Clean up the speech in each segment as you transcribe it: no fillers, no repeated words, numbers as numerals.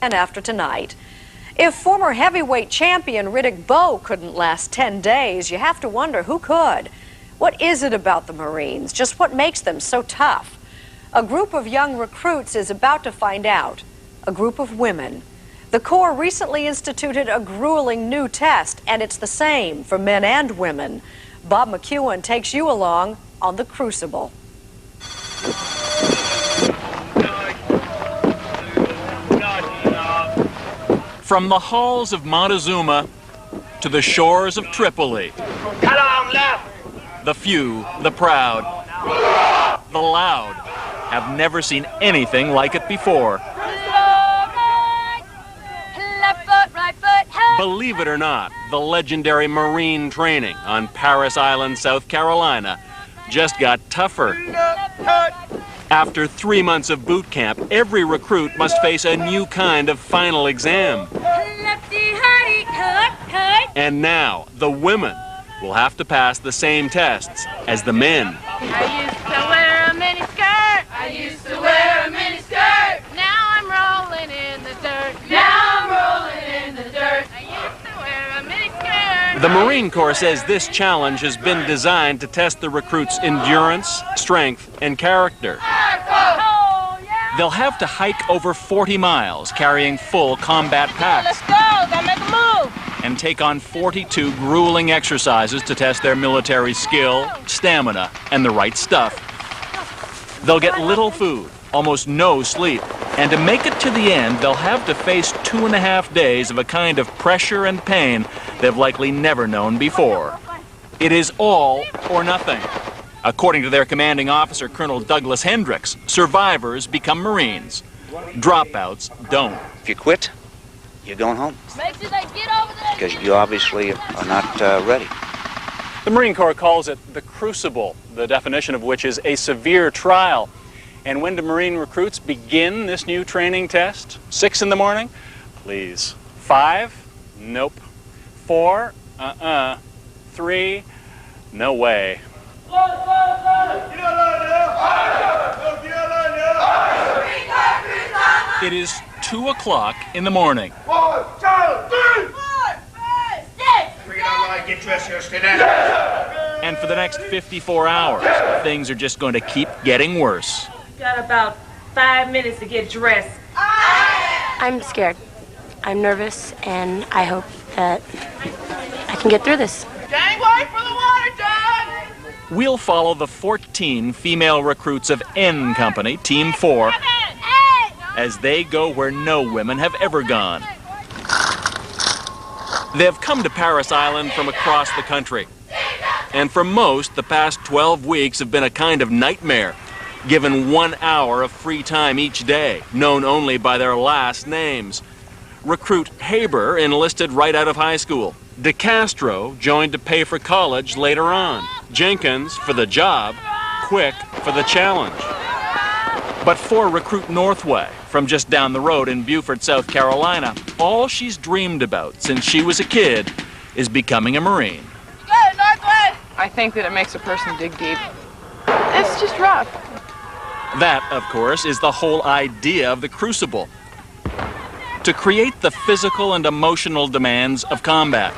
and after tonight. If former heavyweight champion Riddick Bowe couldn't last 10 days, you have to wonder who could. What is it about the Marines? Just what makes them so tough? A group of young recruits is about to find out. A group of women. The Corps recently instituted a grueling new test, and it's the same for men and women. Bob McEwen takes you along on the Crucible. From the halls of Montezuma to the shores of Tripoli, the few, the proud, the loud, have never seen anything like it before. Believe it or not, the legendary Marine training on Parris Island, South Carolina, just got tougher. After 3 months of boot camp, every recruit must face a new kind of final exam. And now, the women will have to pass the same tests as the men. I used to wear a miniskirt. I used to wear a miniskirt. Now I'm rolling in the dirt. Now I'm rolling in the dirt. I used to wear a miniskirt. The Marine Corps says this challenge has been designed to test the recruits' endurance, strength, and character. They'll have to hike over 40 miles carrying full combat packs. Let's go, gotta make a move. And take on 42 grueling exercises to test their military skill, stamina, and the right stuff. They'll get little food, almost no sleep, and to make it to the end, they'll have to face 2.5 days of a kind of pressure and pain they've likely never known before. It is all or nothing. According to their commanding officer, Colonel Douglas Hendricks, survivors become Marines. Dropouts don't. If you quit, you're going home. Make sure they get over there. Because you obviously are not ready. The Marine Corps calls it the Crucible, the definition of which is a severe trial. And when do Marine recruits begin this new training test? 6 in the morning? Please. 5? Nope. 4? 3? No way. It is 2 o'clock in the morning. 1, 2, 3, 4, 5, 6. We don't like get dressed here today. And for the next 54 hours, things are just going to keep getting worse. Got about 5 minutes to get dressed. I'm scared. I'm nervous, and I hope that I can get through this. Gangway for the water, John! We'll follow the 14 female recruits of N Company, Team 4, as they go where no women have ever gone. They've come to Parris Island from across the country. And for most, the past 12 weeks have been a kind of nightmare, given 1 hour of free time each day, known only by their last names. Recruit Haber enlisted right out of high school. DeCastro joined to pay for college later on. Jenkins for the job, Quick for the challenge. But for recruit Northway, from just down the road in Beaufort, South Carolina, all she's dreamed about since she was a kid is becoming a Marine. Good, Northway! I think that it makes a person dig deep. It's just rough. That, of course, is the whole idea of the Crucible. To create the physical and emotional demands of combat.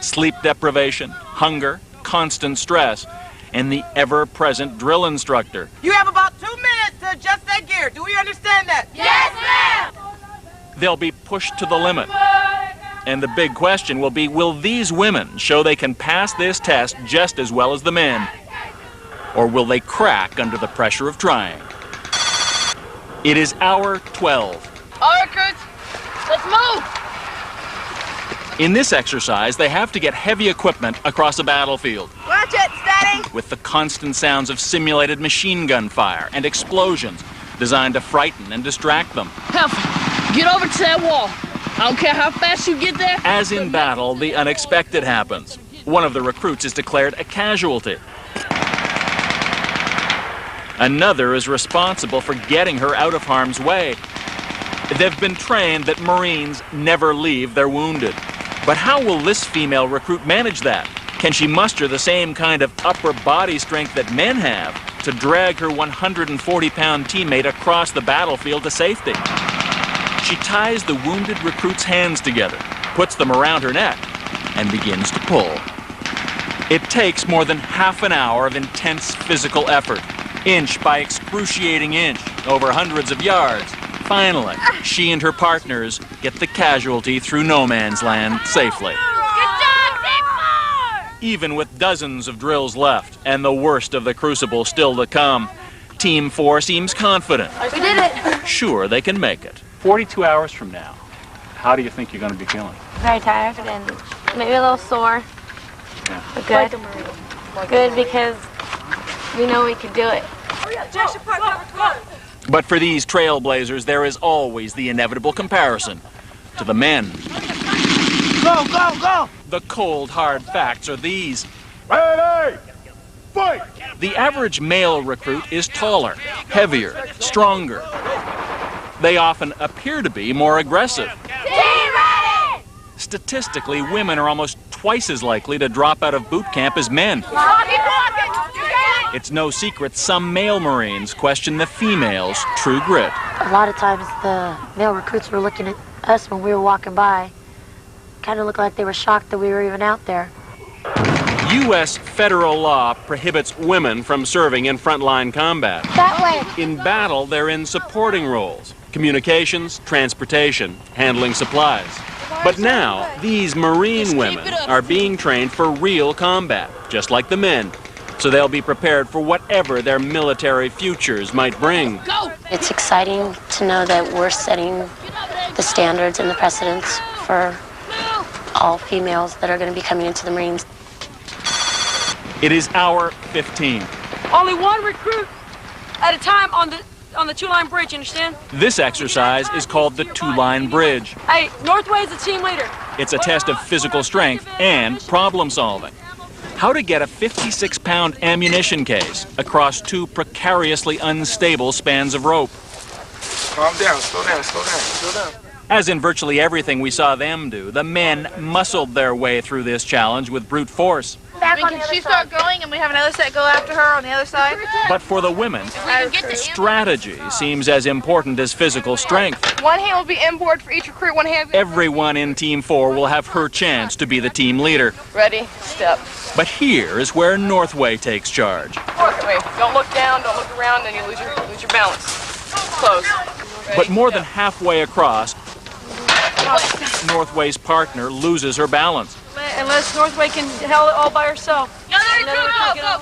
Sleep deprivation, hunger, constant stress, and the ever-present drill instructor. You have about 2 minutes to adjust that gear. Do we understand that? Yes, ma'am! They'll be pushed to the limit. And the big question will be, will these women show they can pass this test just as well as the men? Or will they crack under the pressure of trying? It is hour 12. All right, recruits, let's move! In this exercise, they have to get heavy equipment across a battlefield. Watch it, steady! With the constant sounds of simulated machine gun fire and explosions designed to frighten and distract them. Help! Get over to that wall. I don't care how fast you get there. As in battle, the unexpected happens. One of the recruits is declared a casualty. Another is responsible for getting her out of harm's way. They've been trained that Marines never leave their wounded. But how will this female recruit manage that? Can she muster the same kind of upper body strength that men have? to drag her 140-pound teammate across the battlefield to safety. She ties the wounded recruit's hands together, puts them around her neck, and begins to pull. It takes more than half an hour of intense physical effort, inch by excruciating inch, over hundreds of yards. Finally, she and her partners get the casualty through no man's land safely. Even with dozens of drills left and the worst of the Crucible still to come, Team 4 seems confident. We did it. Sure, they can make it. 42 hours from now, how do you think you're going to be feeling? Very tired and maybe a little sore. Yeah. But good. Good because we know we can do it. But for these trailblazers, there is always the inevitable comparison to the men. Go, go, go! The cold, hard facts are these. Ready! Fight! The average male recruit is taller, heavier, stronger. They often appear to be more aggressive. Statistically, women are almost twice as likely to drop out of boot camp as men. It's no secret some male Marines question the females' true grit. A lot of times the male recruits were looking at us when we were walking by. Kind of looked like they were shocked that we were even out there. U.S. federal law prohibits women from serving in frontline combat. That way. In battle, they're in supporting roles: communications, transportation, handling supplies. But now, these Marine women are being trained for real combat, just like the men. So they'll be prepared for whatever their military futures might bring. It's exciting to know that we're setting the standards and the precedents for all females that are going to be coming into the Marines. It is hour 15. Only one recruit at a time on the two-line bridge, you understand? This exercise is called the two-line bridge. Hey, Northway's the team leader. It's a test of physical strength and problem solving. How to get a 56-pound ammunition case across two precariously unstable spans of rope. Calm down, slow down, slow down, slow down. As in virtually everything we saw them do, the men muscled their way through this challenge with brute force. Can she start going and we have another set go after her on the other side? But for the women, strategy seems as important as physical strength. One hand will be inboard for each recruit, one hand... Everyone in Team 4 will have her chance to be the team leader. Ready, step. But here is where Northway takes charge. Northway, don't look down, don't look around, then you lose your balance. Close. Ready, But more step. than halfway across, Northway's partner loses her balance. Unless Northway can held it all by herself.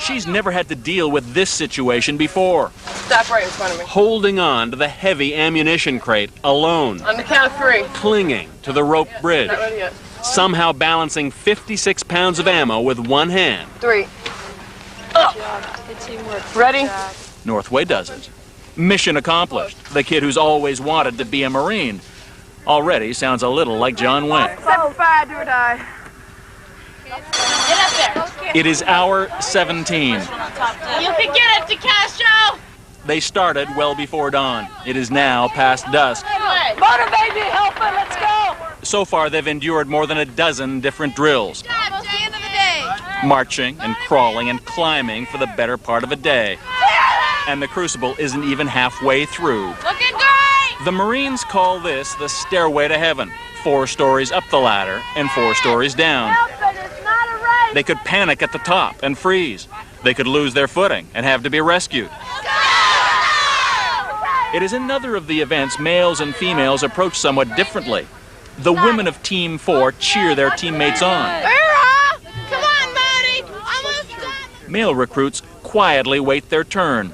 She's never had to deal with this situation before. Stop right in front of me. Holding on to the heavy ammunition crate alone. On the count of 3. Clinging to the rope bridge. Not ready yet. Somehow balancing 56 pounds of ammo with one hand. 3. Up. Good teamwork. Ready? Northway does it. Mission accomplished. The kid who's always wanted to be a Marine. Already sounds a little like John Wayne. 7-5, do or die. Get up there. It is hour 17. You can get it to Castro! They started well before dawn. It is now past dusk. Motivate me, help it, let's go! So far, they've endured more than a dozen different drills. That's the end of the day. Marching and crawling and climbing for the better part of a day. And the Crucible isn't even halfway through. Looking great! The Marines call this the stairway to heaven. 4 stories up the ladder and 4 stories down. They could panic at the top and freeze. They could lose their footing and have to be rescued. It is another of the events males and females approach somewhat differently. The women of Team 4 cheer their teammates on. Come on, buddy! Almost done! Male recruits quietly wait their turn.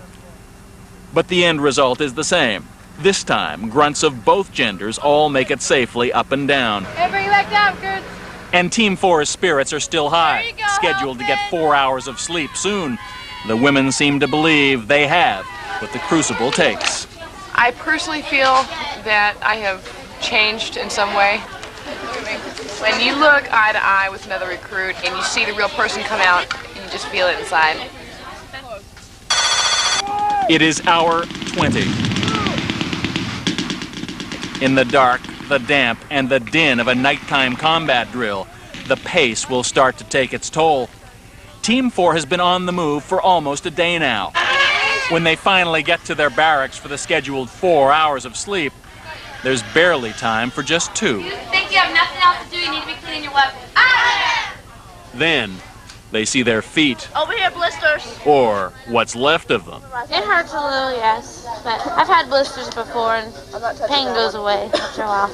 But the end result is the same. This time, grunts of both genders all make it safely up and down. Hey, bring it back down, good. And Team 4's spirits are still high, There you go, scheduled to get Elfin. 4 hours of sleep soon. The women seem to believe they have what the Crucible takes. I personally feel that I have changed in some way. When you look eye to eye with another recruit and you see the real person come out, you just feel it inside. It is hour 20. In the dark, the damp, and the din of a nighttime combat drill, the pace will start to take its toll. Team 4 has been on the move for almost a day now. When they finally get to their barracks for the scheduled 4 hours of sleep, there's barely time for just 2. You think you have nothing else to do, you need to be cleaning your weapons. Then they see their feet, Over here, blisters. or what's left of them. It hurts a little, yes, but I've had blisters before and pain goes away after a while.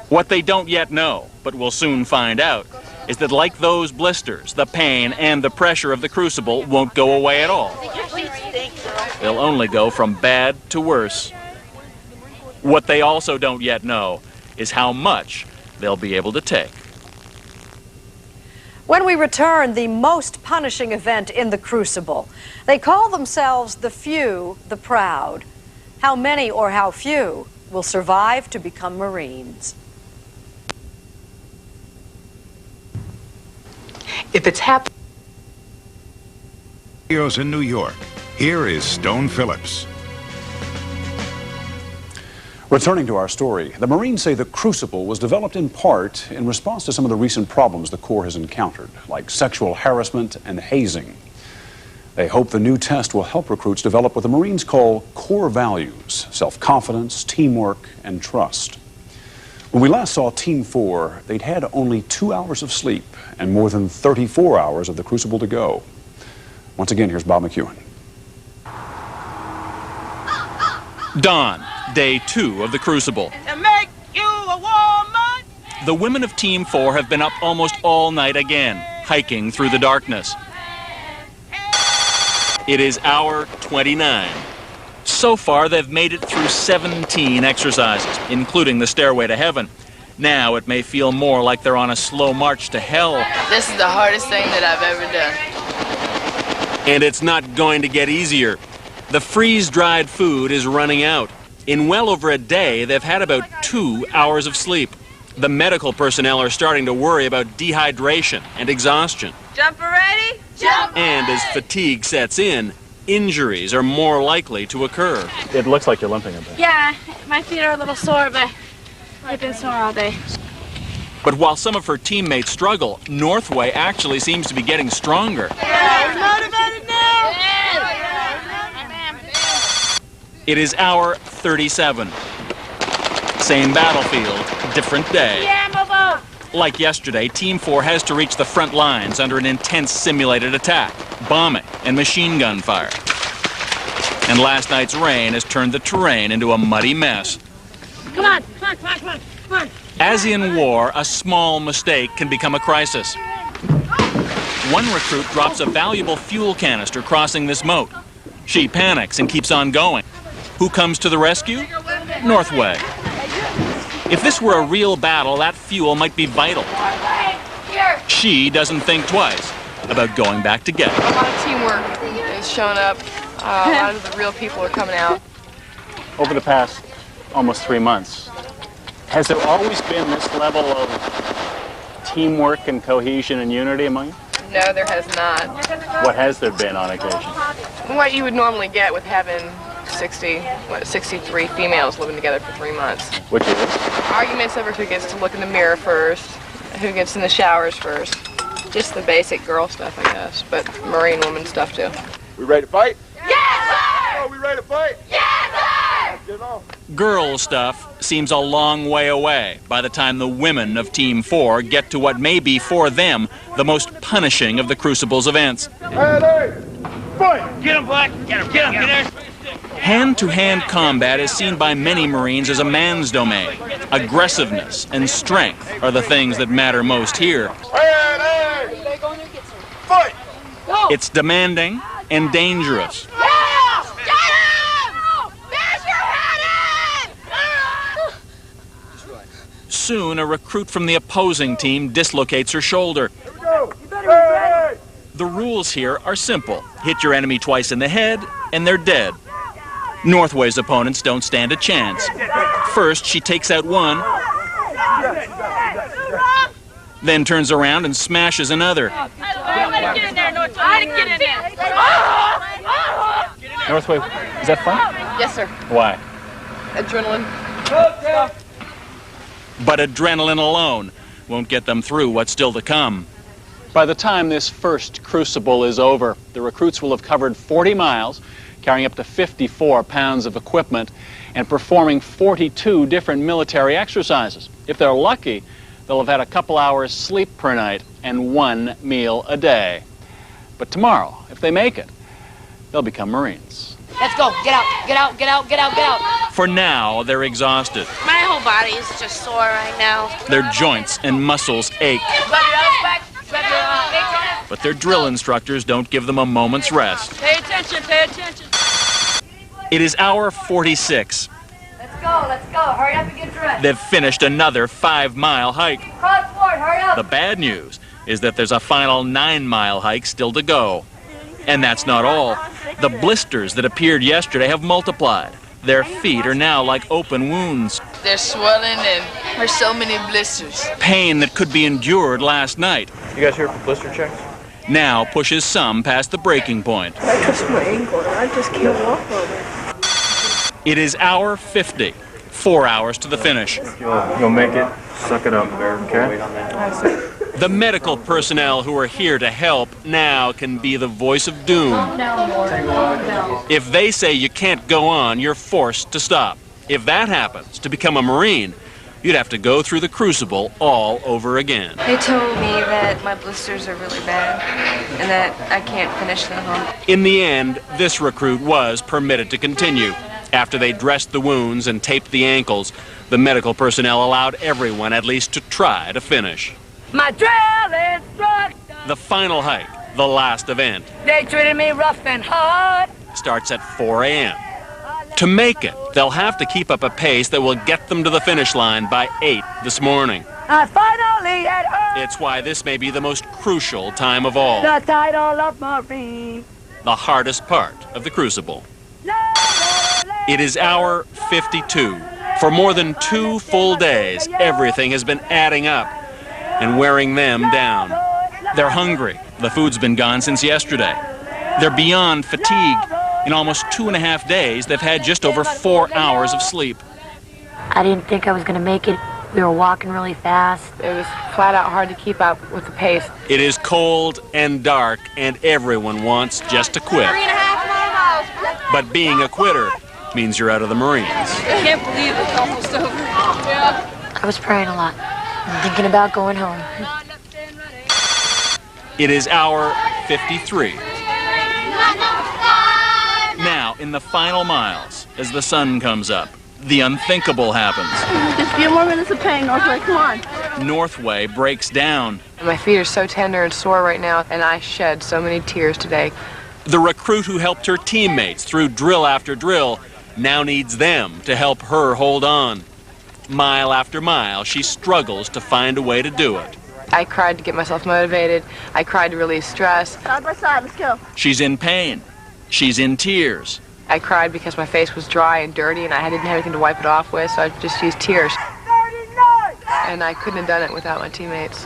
What they don't yet know, but will soon find out, is that like those blisters, the pain and the pressure of the Crucible won't go away at all. They'll only go from bad to worse. What they also don't yet know is how much they'll be able to take. When we return, the most punishing event in the Crucible. They call themselves the few, the proud. How many or how few will survive to become Marines? If it's happening in New York, here is Stone Phillips. Returning to our story, the Marines say the Crucible was developed in part in response to some of the recent problems the Corps has encountered, like sexual harassment and hazing. They hope the new test will help recruits develop what the Marines call core values: self-confidence, teamwork, and trust. When we last saw Team 4, they'd had only 2 hours of sleep and more than 34 hours of the Crucible to go. Once again, here's Bob McEwen. Dawn, day 2 of the Crucible. To make you a woman. The women of Team 4 have been up almost all night again, hiking through the darkness. It is hour 29. So far, they've made it through 17 exercises, including the stairway to heaven. Now it may feel more like they're on a slow march to hell. This is the hardest thing that I've ever done. And it's not going to get easier. The freeze-dried food is running out. In well over a day, they've had about 2 hours of sleep. The medical personnel are starting to worry about dehydration and exhaustion. Jumper ready? Jump! And as fatigue sets in, injuries are more likely to occur. It looks like you're limping a bit. Yeah, my feet are a little sore, but I've been sore all day. But while some of her teammates struggle, Northway actually seems to be getting stronger. Motivated now! It is hour 37. Same battlefield, different day. Yeah, Mobo! Like yesterday, Team 4 has to reach the front lines under an intense simulated attack, bombing and machine gun fire. And last night's rain has turned the terrain into a muddy mess. Come on, come on, come on, come on, come on. As in war, a small mistake can become a crisis. One recruit drops a valuable fuel canister crossing this moat. She panics and keeps on going. Who comes to the rescue? Northway. If this were a real battle, that fuel might be vital. She doesn't think twice about going back to get it. A lot of teamwork is showing up. A lot of the real people are coming out. Over the past almost 3 months, has there always been this level of teamwork and cohesion and unity among you? No, there has not. What has there been on occasion? What you would normally get with having 63 females living together for 3 months. Which is? Arguments over who gets to look in the mirror first, who gets in the showers first. Just the basic girl stuff, I guess, but Marine woman stuff too. We ready to fight? Yes, sir! Oh, we ready to fight? Yes, sir! Get on. Girl stuff seems a long way away by the time the women of Team 4 get to what may be for them the most punishing of the Crucible's events. Ready, fight! Get him, Black! Get him, get him, get him! Hand-to-hand combat is seen by many Marines as a man's domain. Aggressiveness and strength are the things that matter most here. Ready, fight! It's demanding and dangerous. Get him! Bash your head in! Soon, a recruit from the opposing team dislocates her shoulder. Here we go! Ready! The rules here are simple. Hit your enemy twice in the head, and they're dead. Northway's opponents don't stand a chance. First, she takes out one, then turns around and smashes another. Get in there, Northway. Get in there. Northway, is that fun? Yes, sir. Why? Adrenaline. But adrenaline alone won't get them through what's still to come. By the time this first Crucible is over, the recruits will have covered 40 miles, carrying up to 54 pounds of equipment and performing 42 different military exercises. If they're lucky, they'll have had a couple hours sleep per night and 1 meal a day. But tomorrow, if they make it, they'll become Marines. Let's go. Get out, get out, get out, get out, get out. For now, they're exhausted. My whole body is just sore right now. Their joints and muscles ache. But their drill instructors don't give them a moment's rest. Pay attention, pay attention. It is hour 46. Let's go. Hurry up and get dressed. They've finished another 5-mile hike. Cross forward, hurry up. The bad news is that there's a final 9-mile hike still to go. And that's not all. The blisters that appeared yesterday have multiplied. Their feet are now like open wounds. They're swelling and there's so many blisters. Pain that could be endured last night You guys here for blister checks? now pushes some past the breaking point. I twist my ankle and I just can't walk over. It is hour 50, 4 hours to the finish. You'll make it. Suck it up, okay? The medical personnel who are here to help now can be the voice of doom. If they say you can't go on, you're forced to stop. If that happens, to become a Marine, you'd have to go through the Crucible all over again. They told me that my blisters are really bad and that I can't finish the hunt. In the end, this recruit was permitted to continue. After they dressed the wounds and taped the ankles, the medical personnel allowed everyone at least to try to finish. My drill instructor. The final hike, the last event, They treated me rough and hard. starts at 4 a.m. To make it, they'll have to keep up a pace that will get them to the finish line by 8 this morning. I finally had earned It's why this may be the most crucial time of all, the title of Marine. the hardest part of the Crucible. It is hour 52. For more than 2 full days, everything has been adding up and wearing them down. They're hungry. The food's been gone since yesterday. They're beyond fatigued. In almost 2.5 days, they've had just over 4 hours of sleep. I didn't think I was going to make it. We were walking really fast. It was flat out hard to keep up with the pace. It is cold and dark, and everyone wants just to quit. 3.5 more miles. But being a quitter means you're out of the Marines. I can't believe it's almost over. Yeah. I was praying a lot. I'm thinking about going home. It is hour 53. Now, in the final miles, as the sun comes up, the unthinkable happens. Just a few more minutes of pain, Northway, come on. Northway breaks down. My feet are so tender and sore right now, and I shed so many tears today. The recruit who helped her teammates through drill after drill now needs them to help her hold on. Mile after mile, she struggles to find a way to do it. I cried to get myself motivated. I cried to release stress. Side by side, let's go. She's in pain. She's in tears. I cried because my face was dry and dirty and I didn't have anything to wipe it off with, so I just used tears. And I couldn't have done it without my teammates.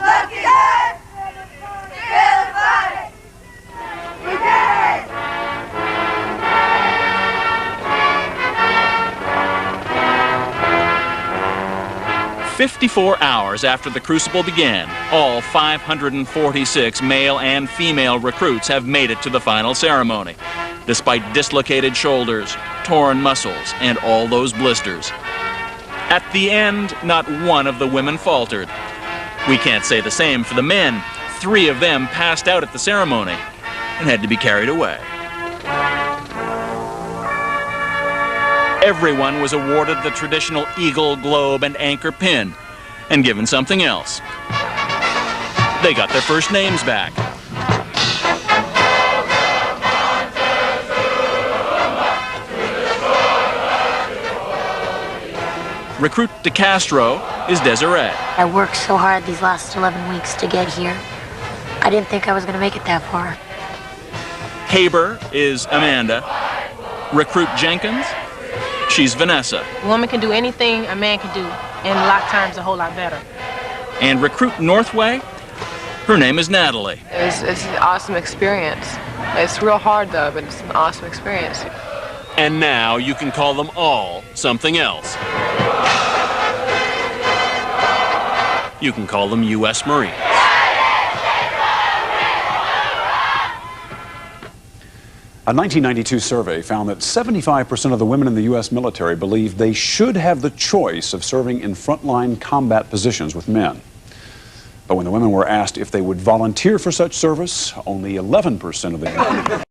54 hours after the Crucible began, all 546 male and female recruits have made it to the final ceremony, despite dislocated shoulders, torn muscles, and all those blisters. At the end, not one of the women faltered. We can't say the same for the men. 3 of them passed out at the ceremony and had to be carried away. Everyone was awarded the traditional eagle, globe, and anchor pin, and given something else. They got their first names back. Recruit De Castro is Desiree. I worked so hard these last 11 weeks to get here. I didn't think I was going to make it that far. Haber is Amanda. Recruit Jenkins, she's Vanessa. A woman can do anything a man can do, and a lot of times a whole lot better. And recruit Northway, her name is Natalie. It's an awesome experience. It's real hard though, but it's an awesome experience. And now you can call them all something else. You can call them U.S. Marines. A 1992 survey found that 75% of the women in the U.S. military believe they should have the choice of serving in frontline combat positions with men. But when the women were asked if they would volunteer for such service, only 11% of them